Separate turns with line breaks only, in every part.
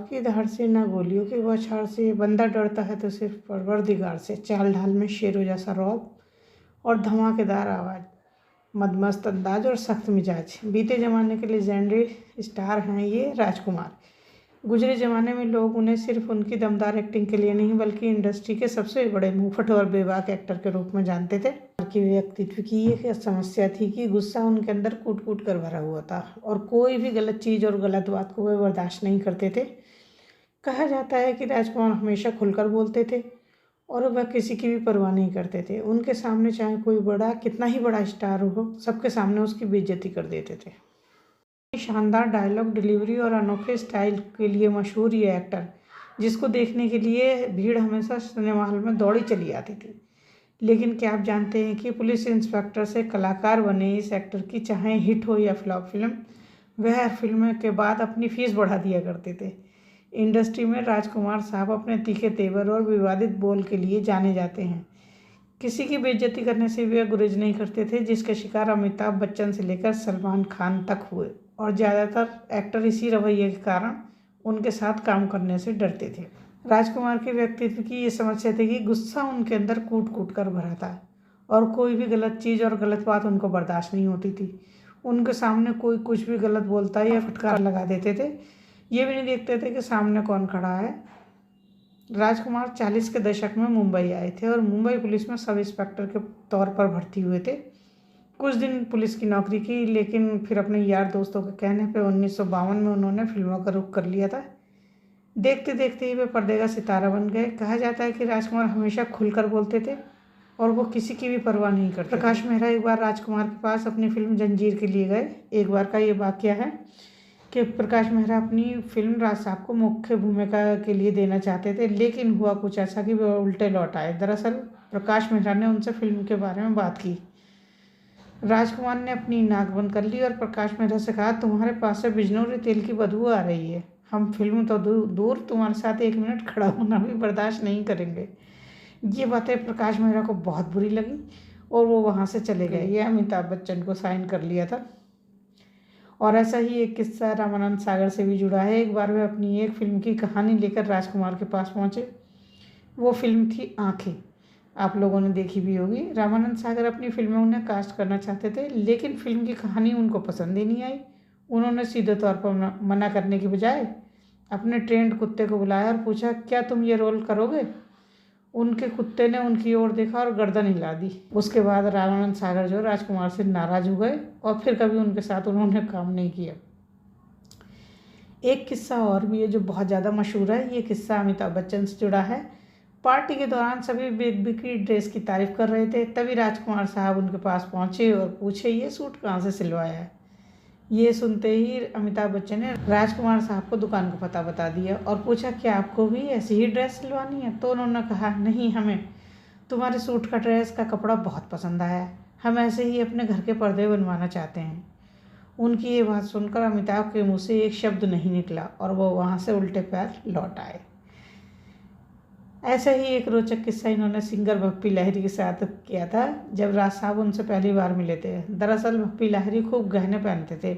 मौत की दहाड़ से ना गोलियों की बौछार से, बंदा डरता है तो सिर्फ परवरदिगार से। चाल ढाल में शेरों जैसा रौब और धमाकेदार आवाज़, मदमस्त अंदाज और सख्त मिजाज। बीते ज़माने के लेजेंडरी स्टार हैं ये राजकुमार। गुजरे ज़माने में लोग उन्हें सिर्फ उनकी दमदार एक्टिंग के लिए नहीं बल्कि इंडस्ट्री के सबसे बड़े मुंहफट और बेबाक एक्टर के रूप में जानते थे। उनके व्यक्तित्व की ये समस्या थी कि गुस्सा उनके अंदर कूट कूट कर भरा हुआ था और कोई भी गलत चीज़ और गलत बात को वे बर्दाश्त नहीं करते थे। कहा जाता है कि राजकुमार हमेशा खुलकर बोलते थे और वह किसी की भी परवाह नहीं करते थे। उनके सामने चाहे कोई बड़ा कितना ही बड़ा स्टार हो, सबके सामने उसकी बेइज्जती कर देते थे। शानदार डायलॉग डिलीवरी और अनोखे स्टाइल के लिए मशहूर ये एक्टर, जिसको देखने के लिए भीड़ हमेशा सिनेमा हॉल में दौड़ी चली आती थी। लेकिन क्या आप जानते हैं कि पुलिस इंस्पेक्टर से कलाकार बने इस एक्टर की चाहे हिट हो या फ्लॉप फिल्म, वह हर फिल्म के बाद अपनी फीस बढ़ा दिया करते थे। इंडस्ट्री में राजकुमार साहब अपने तीखे तेवर और विवादित बोल के लिए जाने जाते हैं। किसी की बेइज्जती करने से वे गुरेज नहीं करते थे, जिसके शिकार अमिताभ बच्चन से लेकर सलमान खान तक हुए और ज़्यादातर एक्टर इसी रवैये के कारण उनके साथ काम करने से डरते थे। राजकुमार के व्यक्तित्व की ये समस्या थी कि गुस्सा उनके अंदर कूट कूट कर भरा था और कोई भी गलत चीज़ और गलत बात उनको बर्दाश्त नहीं होती थी। उनके सामने कोई कुछ भी गलत बोलता या फटकार लगा देते थे। ये भी नहीं देखते थे कि सामने कौन खड़ा है। राजकुमार 40 के दशक में मुंबई आए थे और मुंबई पुलिस में सब इंस्पेक्टर के तौर पर भर्ती हुए थे। कुछ दिन पुलिस की नौकरी की, लेकिन फिर अपने यार दोस्तों के कहने पर 1952 में उन्होंने फिल्मों का रुख कर लिया था। देखते देखते ही वे पर्दे का सितारा बन गए। कहा जाता है कि राजकुमार हमेशा खुलकर बोलते थे और वो किसी की भी परवाह नहीं करते। प्रकाश मेहरा एक बार राजकुमार के पास अपनी फिल्म जंजीर के लिए गए। एक बार का ये वाकया है कि प्रकाश मेहरा अपनी फिल्म राज साहब को मुख्य भूमिका के लिए देना चाहते थे, लेकिन हुआ कुछ ऐसा कि वे उल्टे लौट आए। दरअसल प्रकाश मेहरा ने उनसे फिल्म के बारे में बात की। राजकुमार ने अपनी नाक बंद कर ली और प्रकाश मेहरा से कहा, तुम्हारे पास से बिजनौरी तेल की बदबू आ रही है। हम फिल्म तो दूर तुम्हारे साथ 1 मिनट खड़ा होना भी बर्दाश्त नहीं करेंगे। ये बातें प्रकाश मेहरा को बहुत बुरी लगी और वो वहाँ से चले गए। ये अमिताभ बच्चन को साइन कर लिया था। और ऐसा ही एक किस्सा रामानंद सागर से भी जुड़ा है। एक बार वे अपनी एक फिल्म की कहानी लेकर राजकुमार के पास पहुँचे। वो फिल्म थी आँखें। आप लोगों ने देखी भी होगी। रामानंद सागर अपनी फिल्म में उन्हें कास्ट करना चाहते थे, लेकिन फिल्म की कहानी उनको पसंद ही नहीं आई। उन्होंने सीधे तौर पर मना करने की बजाय अपने ट्रेंड कुत्ते को बुलाया और पूछा, क्या तुम ये रोल करोगे? उनके कुत्ते ने उनकी ओर देखा और गर्दन हिला दी। उसके बाद रामानंद सागर जो राजकुमार से नाराज हो गए और फिर कभी उनके साथ उन्होंने काम नहीं किया। एक किस्सा और भी है जो बहुत ज़्यादा मशहूर है। ये किस्सा अमिताभ बच्चन से जुड़ा है। पार्टी के दौरान सभी बिग बी की ड्रेस की तारीफ कर रहे थे, तभी राजकुमार साहब उनके पास पहुंचे और पूछे, ये सूट कहाँ से सिलवाया है? ये सुनते ही अमिताभ बच्चन ने राजकुमार साहब को दुकान का पता बता दिया और पूछा, क्या आपको भी ऐसी ही ड्रेस सिलवानी है? तो उन्होंने कहा, नहीं, हमें तुम्हारे सूट का ड्रेस का कपड़ा बहुत पसंद आया, हम ऐसे ही अपने घर के पर्दे बनवाना चाहते हैं। उनकी ये बात सुनकर अमिताभ के मुँह से एक शब्द नहीं निकला और वो वहाँ से उल्टे पैर लौट आए। ऐसा ही एक रोचक किस्सा इन्होंने सिंगर भप्पी लाहिरी के साथ किया था, जब राज साहब उनसे पहली बार मिले थे। दरअसल भप्पी लाहिरी खूब गहने पहनते थे।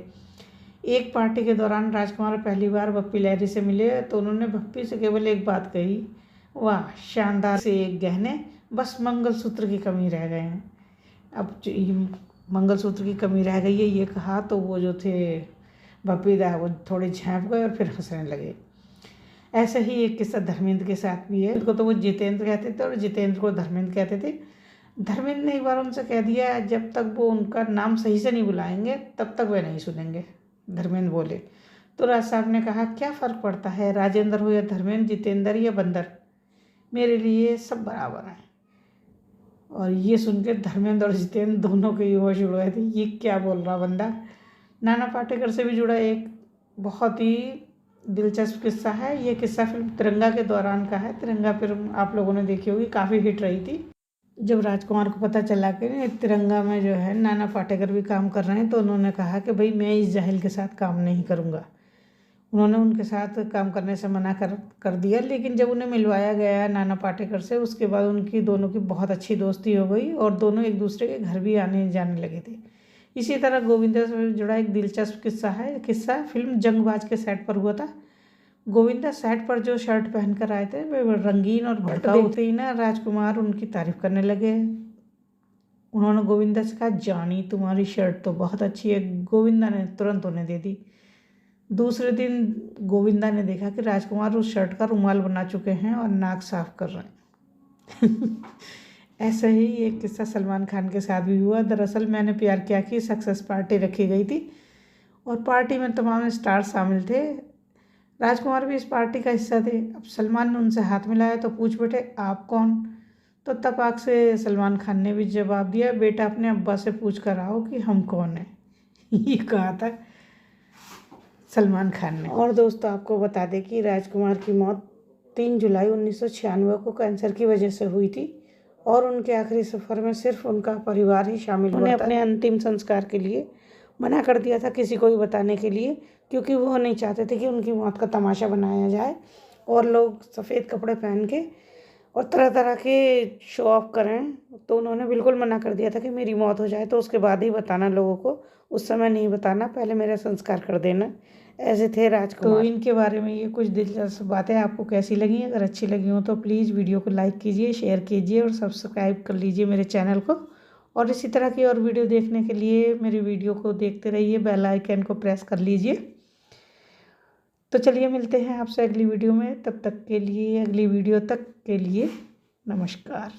एक पार्टी के दौरान राजकुमार पहली बार भप्पी लाहिरी से मिले तो उन्होंने भप्पी से केवल एक बात कही, वाह, शानदार से एक गहने, बस मंगलसूत्र की कमी रह गए हैं। अब मंगलसूत्र की कमी रह गई है ये कहा तो वो जो थे भप्पी दा वो थोड़े झाँप गए और फिर हंसने लगे। ऐसा ही एक किस्सा धर्मेंद्र के साथ भी है। उनको तो वो जितेंद्र कहते थे और जितेंद्र को धर्मेंद्र कहते थे। धर्मेंद्र ने एक बार उनसे कह दिया, जब तक वो उनका नाम सही से नहीं बुलाएंगे तब तक वे नहीं सुनेंगे। धर्मेंद्र बोले तो राज साहब ने कहा, क्या फ़र्क पड़ता है, राजेंद्र हो या धर्मेंद्र, जितेंद्र या बंदर, मेरे लिए सब बराबर हैं। और ये सुनकर धर्मेंद्र और जितेंद्र दोनों के होश उड़ गए थे, ये क्या बोल रहा बंदा। नाना पाटेकर से भी जुड़ा एक बहुत ही दिलचस्प किस्सा है। ये किस्सा फिल्म तिरंगा के दौरान का है। तिरंगा फिल्म आप लोगों ने देखी होगी, काफ़ी हिट रही थी। जब राजकुमार को पता चला कि तिरंगा में जो है नाना पाटेकर भी काम कर रहे हैं तो उन्होंने कहा कि भाई मैं इस जाहिल के साथ काम नहीं करूँगा। उन्होंने उनके साथ काम करने से मना कर दिया, लेकिन जब उन्हें मिलवाया गया नाना पाटेकर से, उसके बाद उनकी दोनों की बहुत अच्छी दोस्ती हो गई और दोनों एक दूसरे के घर भी आने जाने लगे थे। इसी तरह गोविंदा से जुड़ा एक दिलचस्प किस्सा है। किस्सा फिल्म जंगबाज के सेट पर हुआ था। गोविंदा सेट पर जो शर्ट पहन कर आए थे वे रंगीन और भड़का होते ही ना राजकुमार उनकी तारीफ करने लगे। उन्होंने गोविंदा से कहा, जानी तुम्हारी शर्ट तो बहुत अच्छी है। गोविंदा ने तुरंत उन्हें दे दी। दूसरे दिन गोविंदा ने देखा कि राजकुमार उस शर्ट का रुमाल बना चुके हैं और नाक साफ कर रहे हैं। ऐसा ही एक किस्सा सलमान खान के साथ भी हुआ। दरअसल मैंने प्यार किया कि सक्सेस पार्टी रखी गई थी और पार्टी में तमाम स्टार शामिल थे। राजकुमार भी इस पार्टी का हिस्सा थे। अब सलमान ने उनसे हाथ मिलाया तो पूछ बैठे, आप कौन? तो तपाक से सलमान खान ने भी जवाब दिया, बेटा अपने अब्बा से पूछ कर आओ कि हम कौन हैं। ये कहा था सलमान खान ने। और दोस्तों आपको बता दें कि राजकुमार की मौत 3 जुलाई 1996 को कैंसर की वजह से हुई थी और उनके आखिरी सफ़र में सिर्फ उनका परिवार ही शामिल हुआ। उन्हें अपने अंतिम संस्कार के लिए मना कर दिया था किसी को भी बताने के लिए, क्योंकि वो नहीं चाहते थे कि उनकी मौत का तमाशा बनाया जाए और लोग सफ़ेद कपड़े पहन के और तरह तरह के शो ऑफ करें। तो उन्होंने बिल्कुल मना कर दिया था कि मेरी मौत हो जाए तो उसके बाद ही बताना लोगों को, उस समय नहीं बताना, पहले मेरा संस्कार कर देना। ऐसे थे राजकुमार। तो इनके बारे में ये कुछ दिलचस्प बातें आपको कैसी लगी? अगर अच्छी लगी हो तो प्लीज़ वीडियो को लाइक कीजिए, शेयर कीजिए और सब्सक्राइब कर लीजिए मेरे चैनल को। और इसी तरह की और वीडियो देखने के लिए मेरी वीडियो को देखते रहिए, बेल आइकन को प्रेस कर लीजिए। तो चलिए मिलते हैं आपसे अगली वीडियो में, तब तक के लिए, अगली वीडियो तक के लिए नमस्कार।